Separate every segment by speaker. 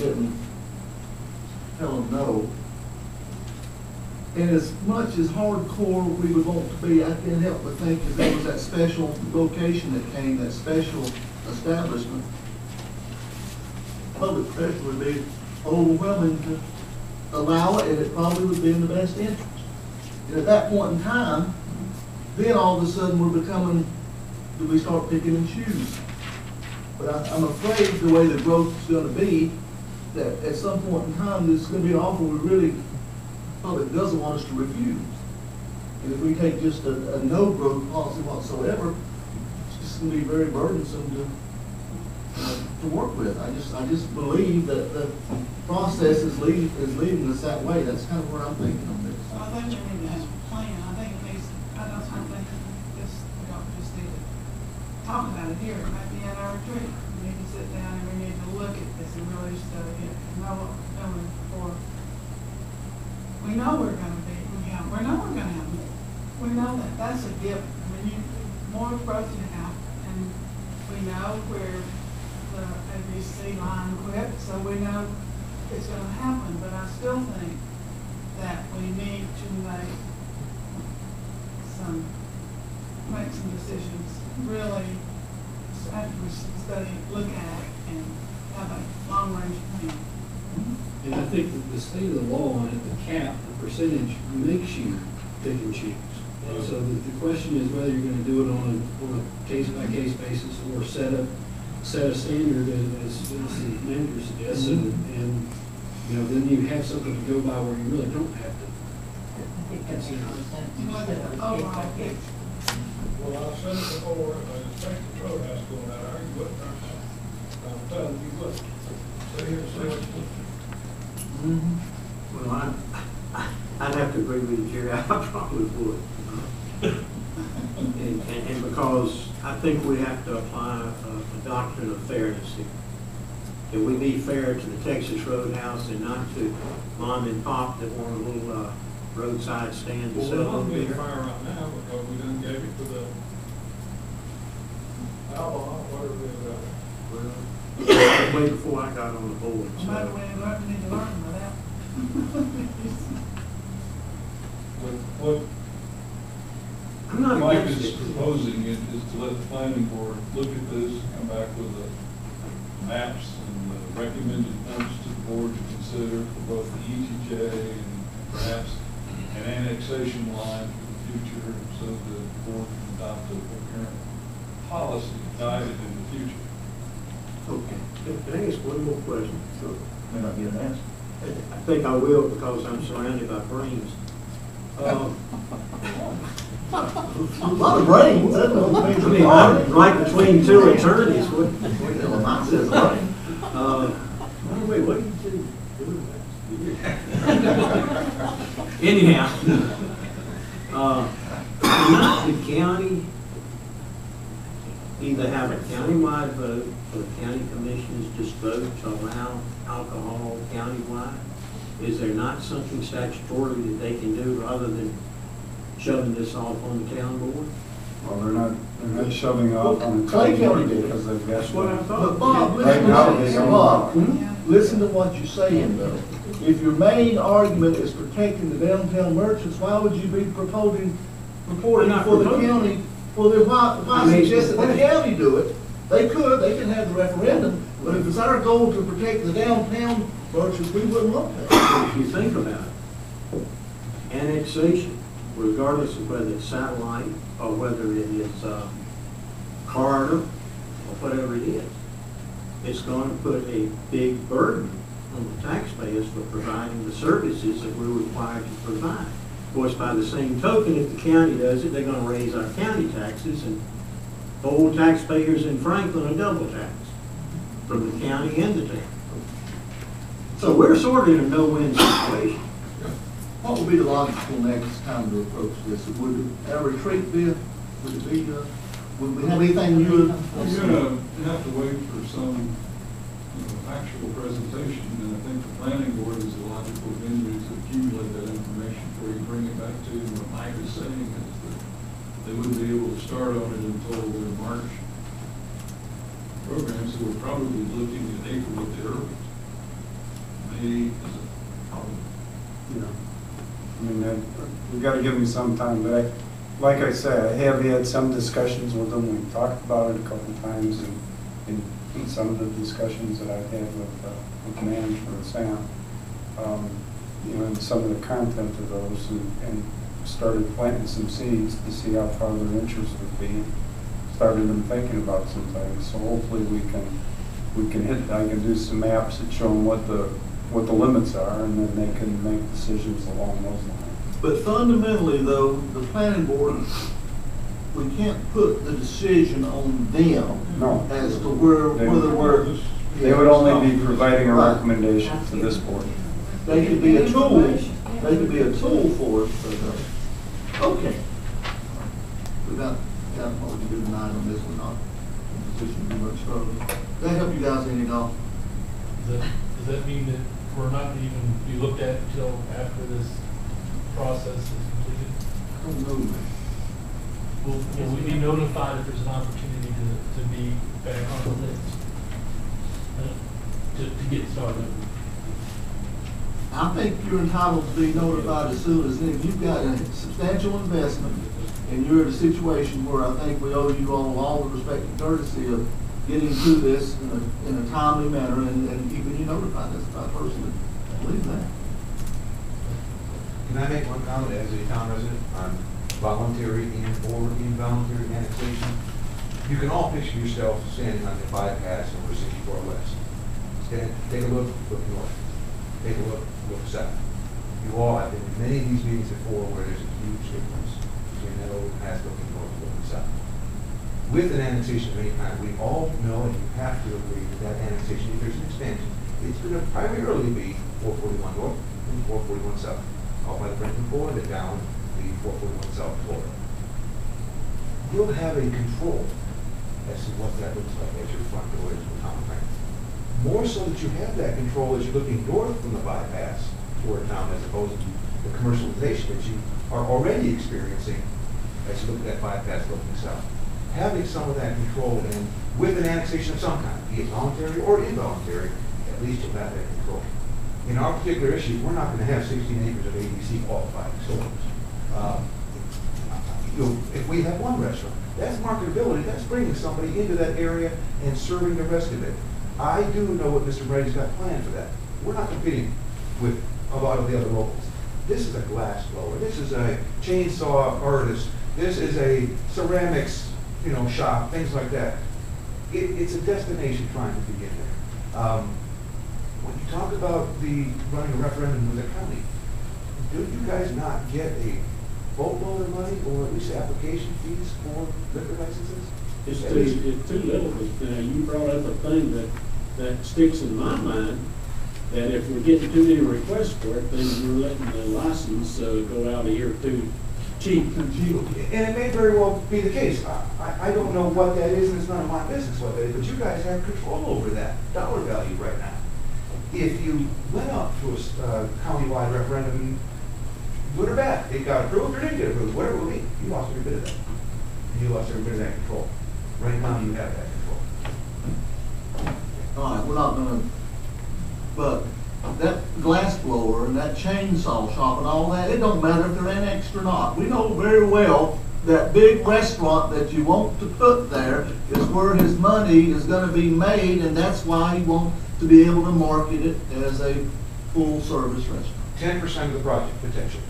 Speaker 1: didn't tell them no. And as much as hardcore we would want to be, I can't help but think if there was that special location that came, that special establishment, public pressure would be overwhelming to allow it, and it probably would be in the best interest. And at that point in time, then all of a sudden we're becoming, do we start picking and choose? But I'm afraid the way the growth is going to be, that at some point in time, there's going to be an offer we really, public doesn't want us to refuse. And if we take just a no growth policy whatsoever, it's just going to be very burdensome to work with. I just believe that the process is leading us that way. That's kind of where I'm thinking on this.
Speaker 2: So I think we need to have a plan. I think it needs, I don't think this, we don't just need to talk about it here. It might be at our retreat. We need to sit down and we need to look at this and really study it and know what we're doing for. We know we're going to be, we know we're going to have more. We know that. That's a given. I mean, more growth you have, and we know where the ABC line quit, so we know it's going to happen. But I still think that we need to make some decisions. Really, after we study, look at it, and have a long-range plan.
Speaker 3: And I think that the state of the law and the cap, the percentage, makes you pick and choose. And so the question is whether you're going to do it on a case-by-case basis or set a standard as the manager suggests, and you know, then you have something to go by where you really don't have to consider it.
Speaker 4: Well, I've said it before, inspector Roadhouse going out there, you wouldn't, I'm telling you, what. Say here, say what you
Speaker 5: Well, I'd have to agree with you, Jerry. I probably would. And because I think we have to apply a doctrine of fairness here. Can we be fair to the Texas Roadhouse and not to mom and pop that want a little roadside stand to sell
Speaker 4: Well,
Speaker 5: them
Speaker 4: we're on
Speaker 5: beer?
Speaker 4: fire right now because we done gave it to the alcohol, whatever it is.
Speaker 5: Way before I got on the board.
Speaker 2: Maybe we need to learn about that.
Speaker 4: What
Speaker 5: I'm not
Speaker 4: Mike
Speaker 5: against
Speaker 4: is
Speaker 5: it.
Speaker 4: proposing is to let the planning board look at this, come back with the maps and the recommended points to the board to consider for both the ETJ and perhaps an annexation line for the future, so that the board can adopt a coherent policy guided in the future.
Speaker 5: Okay. Can I ask one more question?
Speaker 1: Sure. May not get an answer.
Speaker 5: I think I will because I'm surrounded by brains.
Speaker 1: A lot of brains. That's what
Speaker 5: I mean, I'm right between two attorneys.
Speaker 1: Mine says brain.
Speaker 5: Wait, what did you do? Anyhow, not the county either have a countywide vote or the county commissioners just vote to allow alcohol countywide? Is there not something statutorily that they can do rather than shoving this off on the town board?
Speaker 6: Well, they're not shoving off on the
Speaker 1: Clay County did.
Speaker 6: because they've got.
Speaker 5: That's what I thought.
Speaker 1: But Bob,
Speaker 6: Right now, they
Speaker 1: listen,
Speaker 6: don't.
Speaker 1: Bob, listen to what you're saying though. If your main argument is protecting the downtown merchants, why would you be reporting for the county? Well, then why suggest that the county do it? They can have the referendum, but if it's our goal to protect the downtown merchants, we wouldn't want that.
Speaker 5: If you think about it, annexation, regardless of whether it's satellite or whether it is corridor or whatever it is, it's going to put a big burden on the taxpayers for providing the services that we're required to provide. Of course, by the same token, if the county does it, they're going to raise our county taxes, and old taxpayers in Franklin are double taxed from the county and the town. So we're sort of in a no-win situation.
Speaker 1: What would be the logical next time to approach this? Would a retreat be, would it be, would we have anything new?
Speaker 4: You're gonna have to wait for some actual presentation, and I think the planning board is a logical venue to accumulate that information before you bring it back to you. What Mike is saying is that they wouldn't be able to start on it until their March program, so we're probably looking at April at the earliest.
Speaker 6: we've got to give them some time, but like I said, I have had some discussions with them, we've talked about it a couple of times, and in some of the discussions that I've had with management of Sam, and some of the content of those, and started planting some seeds to see how far their interest would be, started them thinking about some things, so hopefully we can I can do some maps that show them what the limits are, and then they can make decisions along those lines.
Speaker 1: But fundamentally, though, the planning board, we can't put the decision on them
Speaker 6: No.
Speaker 1: as to whether we're.
Speaker 6: They would only be providing a recommendation to this board.
Speaker 1: They could be a tool, they could be a tool for us, but, okay. We got what we can do tonight on this one, not in a position to be much further. Does that help you guys any, no?
Speaker 7: Does that mean that we're not to even be looked at until after this process is completed?
Speaker 1: I don't know, man.
Speaker 7: Will we be notified if there's an opportunity to be back on the list? To get started?
Speaker 1: I think you're entitled to be notified as soon as if you've got a substantial investment and you're in a situation where I think we owe you all the respect and courtesy of getting through this in a timely manner and keeping you notified. That's what I personally believe that.
Speaker 8: Can I make one comment as a town resident on voluntary and/or involuntary annexation? You can all picture yourself standing on the bypass over 64 West. Take a look north. Take a look south. You all have been in many of these meetings before where there's a huge difference between that old path looking north and looking south. With an annexation of any kind, we all know and you have to agree that that annexation, if there's an expansion, it's going to primarily be 441 north and 441 south. Off by the Franklin Corps, then down the 441 South Florida. You'll have a control as to what that looks like at your front door as a town plan. More so that you have that control as you're looking north from the bypass toward town as opposed to the commercialization that you are already experiencing as you look at that bypass looking south. Having some of that control and with an annexation of some kind, be it voluntary or involuntary, at least you'll have that control. In our particular issue, we're not going to have 16 acres of ABC qualified stores. If we have one restaurant, that's marketability. That's bringing somebody into that area and serving the rest of it. I do know what Mr. Brady's got planned for that. We're not competing with a lot of the other locals. This is a glass blower. This is a chainsaw artist. This is a ceramics, shop, things like that. It's a destination trying to begin there. When you talk about running a referendum with the county, do you guys not get a boatload of money or at least application fees for liquor licenses?
Speaker 5: It's too little, but you brought up a thing that sticks in my mind, that if we're getting too many requests for it, then we're letting the license go out a year too cheap.
Speaker 8: And it may very well be the case. I don't know what that is, and it's none of my business what that is, but you guys have control over that dollar value right now. If you went up to a county-wide referendum, good or bad, it got approved or didn't get approved, whatever it would be, you lost every bit of that. And you lost every bit of that control. Right now, you have that control.
Speaker 1: All right, we're not gonna, but that glass blower and that chainsaw shop and all that, it don't matter if they're annexed or not. We know very well that big restaurant that you want to put there is where his money is gonna be made, and that's why he wants to be able to market it as a full-service restaurant.
Speaker 8: 10% of the project, potentially.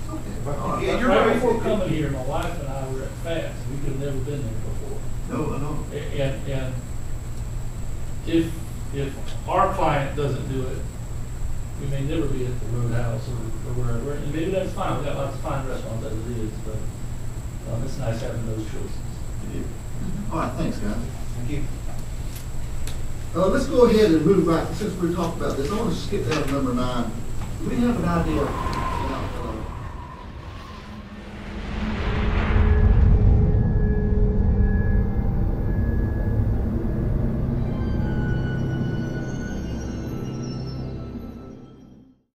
Speaker 1: Okay. All right.
Speaker 8: Yeah, you're
Speaker 7: Right
Speaker 8: right.
Speaker 7: before coming here, my wife and I were at FAST. We could have never been there before.
Speaker 1: No, I know.
Speaker 7: And if our client doesn't do it, we may never be at the Roadhouse or wherever. And maybe that's fine. We've got lots of fine restaurants as it is, but it's nice having those choices.
Speaker 1: All right, thanks, guys.
Speaker 8: Thank you.
Speaker 1: Let's go ahead and move back, since we're talking about this. I want to skip down to number 9. Do we have an idea